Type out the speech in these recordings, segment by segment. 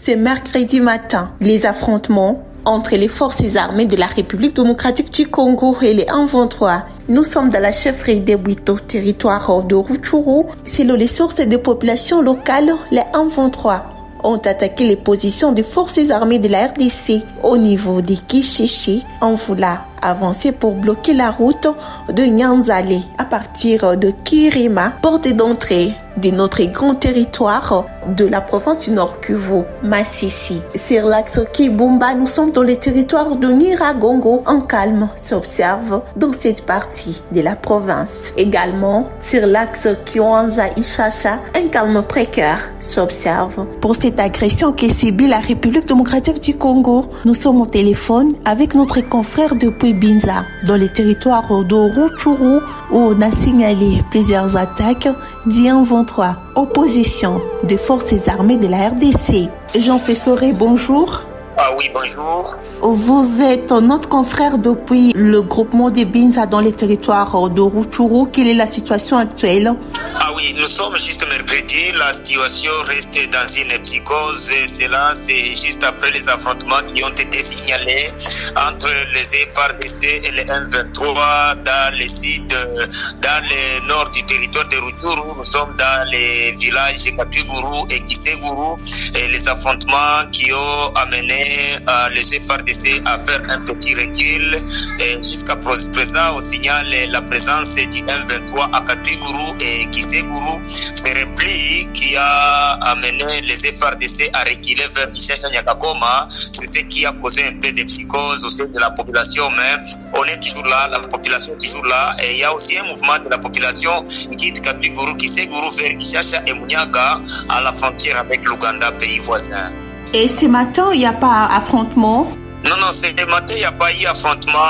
c'est mercredi matin. Les affrontements entre les forces armées de la République démocratique du Congo et les M23. Nous sommes dans la chefferie des Bwito, territoire de Rutshuru. Selon les sources des populations locales, les M23 ont attaqué les positions des forces armées de la RDC au niveau de Kishishi en voulant avancer pour bloquer la route de Nyanzale à partir de Kirima, porte d'entrée de notre grand territoire de la province du Nord Kivu, Masisi. Sur l'axe Kibumba, nous sommes dans le territoire de Nyiragongo. Un calme s'observe dans cette partie de la province. Également, sur l'axe Kiwanja-Ishasha, un calme précaire s'observe. Pour cette agression que subit la République démocratique du Congo, nous sommes au téléphone avec notre confrère depuis Binza, dans le territoire de Rutshuru, où on a signalé plusieurs attaques d'I-23, opposition des forces armées de la RDC. Jean Sessoré, bonjour. Ah oui, bonjour. Vous êtes notre confrère depuis le groupement de Binza dans les territoires de Rutshuru. Quelle est la situation actuelle? Ah oui, nous sommes juste mercredi. La situation reste dans une psychose. Cela, c'est juste après les affrontements qui ont été signalés entre les FARDC et les M23 dans les sites, dans le nord du territoire de Rutshuru. Nous sommes dans les villages Katuguru et Kiseguru. Et les affrontements qui ont amené les FARDC à faire un petit recul. Et jusqu'à présent, on signale la présence du M23 à Katuguru et Kiseguru. Ce repli qui a amené les FARDC à reculer vers Ishasha-Nyakakoma, c'est ce qui a causé un peu de psychose au sein de la population, mais on est toujours là, la population est toujours là, et il y a aussi un mouvement de la population qui quitte Katuguru, Kiseguru vers Ishasha et Munyaga à la frontière avec l'Ouganda, pays voisin. Et ce matin, il n'y a pas affrontement? Non, ce matin, il n'y a pas eu affrontement.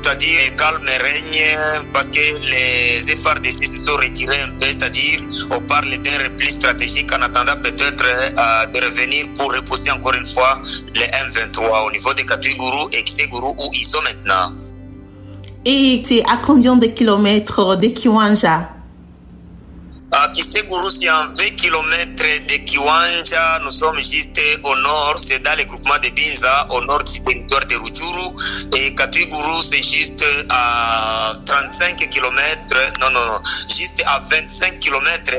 C'est-à-dire calme règne parce que les FARDC se sont retirés un peu, c'est-à-dire on parle d'un repli stratégique en attendant peut-être de revenir pour repousser encore une fois les M23 au niveau de Katuguru et Kiseguru où ils sont maintenant. Et c'est à combien de kilomètres de Kiwanja? Kiseguru, c'est en 20 km de Kiwanja. Nous sommes juste au nord, c'est dans le groupement de Binza, au nord du territoire de Rutshuru. Et Katuguru, c'est juste à 35 km, juste à 25 km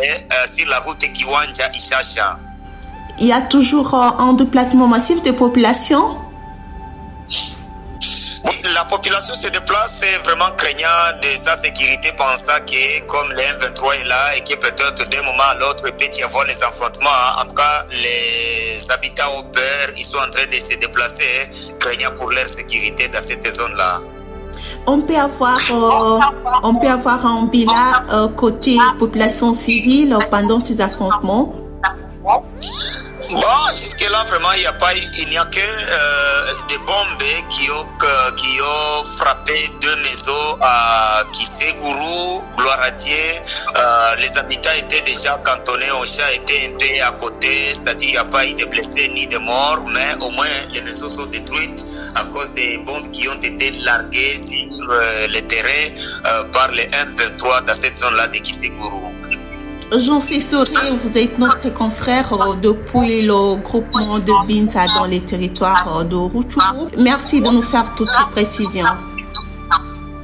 sur la route Kiwanja-Ishasha. Il y a toujours un déplacement massif de population? Oui, la population se déplace, c'est vraiment craignant de sa sécurité, pensant que comme le M23 est là et que peut-être d'un moment à l'autre, il peut y avoir les affrontements. En tout cas, les habitants ont peur, ils sont en train de se déplacer, craignant pour leur sécurité dans cette zone-là. On peut avoir un bilan côté population civile pendant ces affrontements? Bon, jusque-là, vraiment, il n'y a que des bombes qui ont frappé deux maisons à Kiseguru, Gloire à Dieu. Les habitants étaient déjà cantonnés, on a été un peu à côté, c'est-à-dire il n'y a pas eu de blessés ni de morts, mais au moins les maisons sont détruites à cause des bombes qui ont été larguées sur le terrain par les M23 dans cette zone-là de Kiseguru. Jean Sessoré, vous êtes notre confrère depuis le groupement de Binza dans les territoires de Rutshuru. Merci de nous faire toutes ces précisions.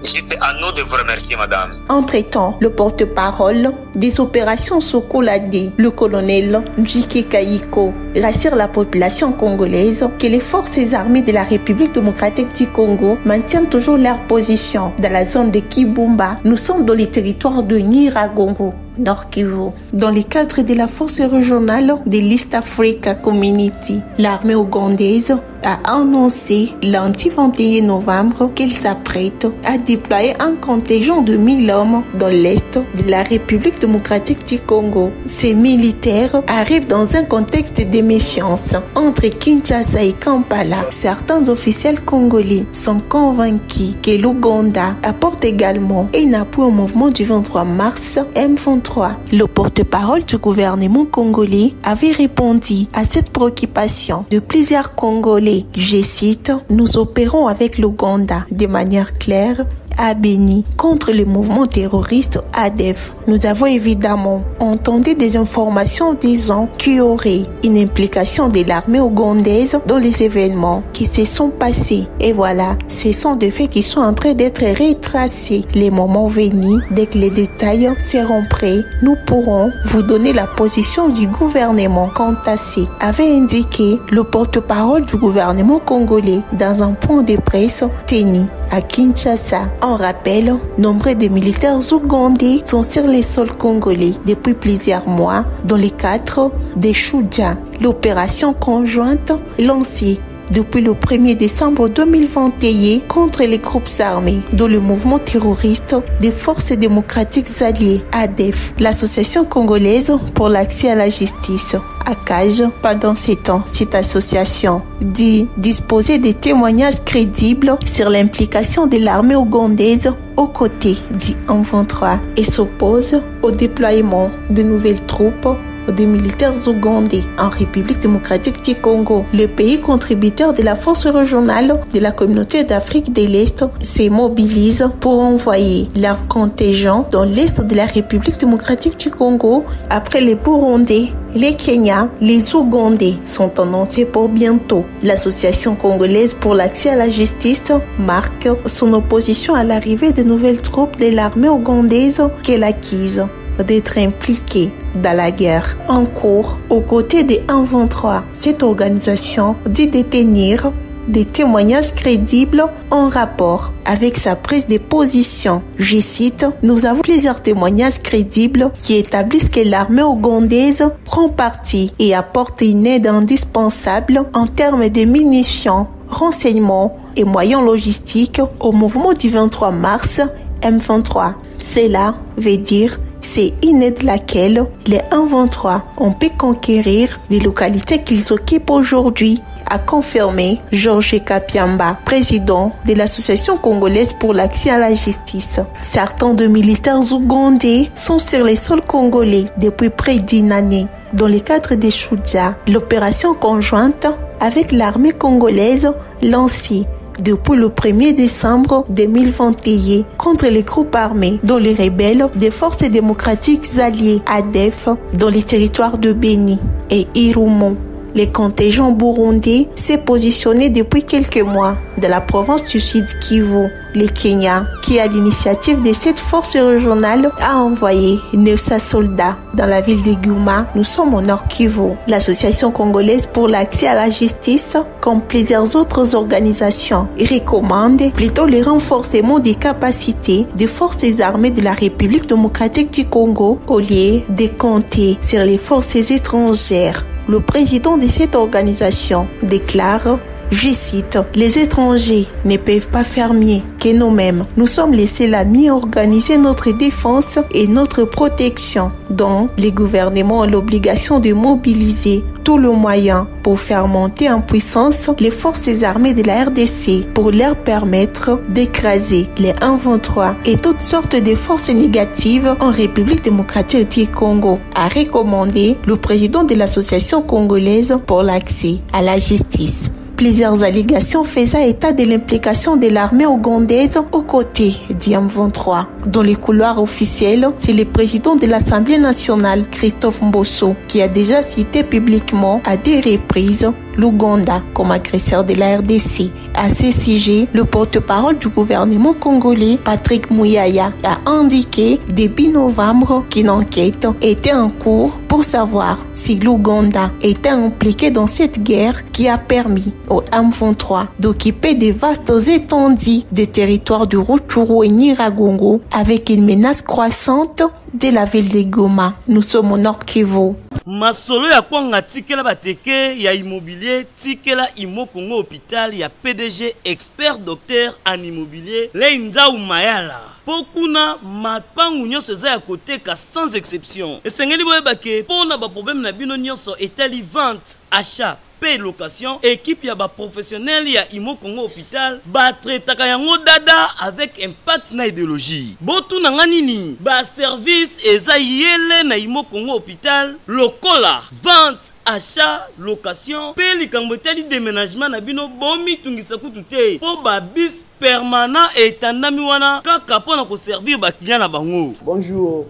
Juste à nous de vous remercier, madame. Entre-temps, le porte-parole des opérations Sokolade, le colonel Njike Kaiko, rassure la population congolaise que les forces armées de la République démocratique du Congo maintiennent toujours leur position dans la zone de Kibumba. Nous sommes dans les territoires de Nyiragongo, Nord Kivu. Dans le cadre de la force régionale de l'East Africa Community, l'armée ougandaise a annoncé lundi 21 novembre qu'elle s'apprête à déployer un contingent de 1000 hommes dans l'est de la République démocratique du Congo. Ces militaires arrivent dans un contexte de méfiance entre Kinshasa et Kampala. Certains officiels congolais sont convaincus que l'Ouganda apporte également un appui au mouvement du 23 mars M23. Le porte-parole du gouvernement congolais avait répondu à cette préoccupation de plusieurs Congolais. Je cite, « Nous opérons avec l'Ouganda de manière claire à Beni contre le mouvement terroriste ADF. Nous avons évidemment entendu des informations disant qu'il y aurait une implication de l'armée ougandaise dans les événements qui se sont passés. Et voilà, ce sont des faits qui sont en train d'être retracés. Les moments venus, dès que les détails seront prêts, nous pourrons vous donner la position du gouvernement quant à ce avait indiqué le porte-parole du gouvernement congolais dans un point de presse tenu à Kinshasa. En rappel, nombre de militaires ougandais sont sur les sols congolais depuis plusieurs mois dans le cadre de Shuja, l'opération conjointe lancée depuis le 1er décembre 2021 contre les groupes armés dans le mouvement terroriste des forces démocratiques alliées ADEF, l'association congolaise pour l'accès à la justice. ACAJ, pendant ces temps, cette association dit disposer de témoignages crédibles sur l'implication de l'armée ougandaise aux côtés du M23 et s'oppose au déploiement de nouvelles troupes des militaires ougandais en République démocratique du Congo. Le pays contributeur de la force régionale de la communauté d'Afrique de l'Est se mobilise pour envoyer leur contingent dans l'Est de la République démocratique du Congo après les Burundais. Les Kenyans, les Ougandais sont annoncés pour bientôt. L'association congolaise pour l'accès à la justice marque son opposition à l'arrivée de nouvelles troupes de l'armée ougandaise qu'elle accuse d'être impliquée dans la guerre en cours aux côtés des M23. Cette organisation dit détenir des témoignages crédibles en rapport avec sa prise de position. Je cite, « Nous avons plusieurs témoignages crédibles qui établissent que l'armée ougandaise prend parti et apporte une aide indispensable en termes de munitions, renseignements et moyens logistiques au mouvement du 23 mars M23. Cela veut dire c'est une aide laquelle les M23 ont pu conquérir les localités qu'ils occupent aujourd'hui, a confirmé Georges Kapiamba, président de l'Association congolaise pour l'accès à la justice. Certains de militaires ougandais sont sur les sols congolais depuis près d'une année. Dans le cadre des Shuja, l'opération conjointe avec l'armée congolaise lancée depuis le 1er décembre 2021 contre les groupes armés dont les rebelles des forces démocratiques alliées ADEF dans les territoires de Beni et Irumu. Les contingents burundais s'est positionné depuis quelques mois dans la province du Sud Kivu. Le Kenya, qui à l'initiative de cette force régionale, a envoyé 900 soldats dans la ville de Goma. Nous sommes au Nord Kivu. L'association congolaise pour l'accès à la justice, comme plusieurs autres organisations, recommande plutôt le renforcement des capacités des forces armées de la République démocratique du Congo au lieu de compter sur les forces étrangères. Le président de cette organisation déclare, je cite, « Les étrangers ne peuvent pas faire mieux que nous-mêmes. Nous sommes les seuls à mieux organiser notre défense et notre protection. Donc, les gouvernements ont l'obligation de mobiliser tout le moyen pour faire monter en puissance les forces armées de la RDC pour leur permettre d'écraser les M23 et toutes sortes de forces négatives en République démocratique du Congo, a recommandé le président de l'Association congolaise pour l'accès à la justice. Plusieurs allégations faisaient état de l'implication de l'armée ougandaise aux côtés du M23. Dans les couloirs officiels, c'est le président de l'Assemblée nationale, Christophe Mbosso, qui a déjà cité publiquement à des reprises l'Ouganda comme agresseur de la RDC. À ce sujet, le porte-parole du gouvernement congolais, Patrick Mouyaya, a indiqué début novembre qu'une enquête était en cours pour savoir si l'Ouganda était impliqué dans cette guerre qui a permis au M23 d'occuper des vastes étendues des territoires de Rutshuru et Nyiragongo avec une menace croissante de la ville de Goma. Nous sommes au Nord Kivu. Masolo ya kwanga tikela bateke ya immobilier tikela Imo Congo hôpital ya PDG expert docteur en immobilier Leinzau Mayala. Pokuna mapangu nyonso za ya koteka sans exception. Esengeli boyebake pona ba problème na bino nyonso etali vente, achat, paie location, équipe ya ba professionnel ya Imo Congo hôpital ba traitaka yango dada avec impact na idéologie. Botu na nganini ba service eza yele na Imo Congo hôpital lokola vente, achat, location, paie likambo etali déménagement na bino bomi tungisa kutu te po ba bis permanent et tandami wana kaka pona ko servir ba client na bango. Bonjour.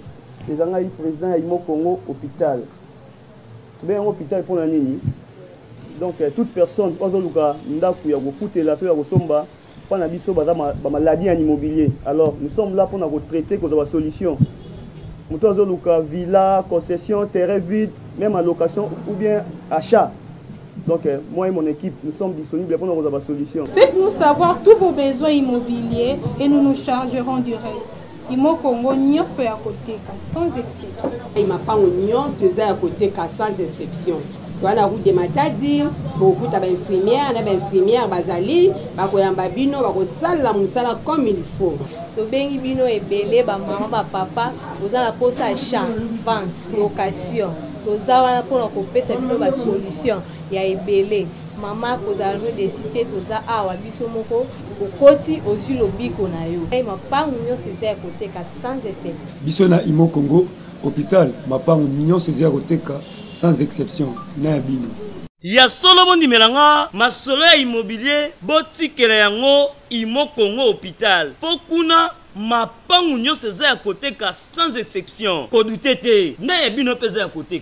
ezanga président ya Imo Congo hôpital. Tobe un hôpital pour la nini. Donc toute personne ozoluka ndaku ya kofutela to ya kosomba pana biso baza ba maladie en immobilier. Alors nous sommes là pour na traiter cause ba solution. Muto ozoluka villa, concession, terrain vide, même en location ou bien achat. Donc moi et mon équipe, nous sommes disponibles pour nous avoir la solution. Faites-nous savoir tous vos besoins immobiliers et nous nous chargerons du reste. Imo Congo nyonso ya côté sans exception. Il m'a pas nyonso ya côté sans exception. Voilà route de Matadi, beaucoup d'infirmières, d'infirmières bazali, bakoyamba bino bakosala musala comme il faut. To bengi bino ebele ba maman ba papa, ozala posa achat, vente, location. Toza wana pour kopesa bino ba solution ya ebele. Mama kozala no de cité toza awa biso moko okoti ozu lobiko na yo. Et mapangu nyonso ya côté sans exception. Biso na Imo Congo hôpital, mapangu nyonso ya côté sans exception na bino. Ya solo bondi melanga masolo ya immobilier botikela yango Imo Congo hôpital. Pokuna mapangu nyonso ya côté sans exception. Kodutete na bino pesa ya côté.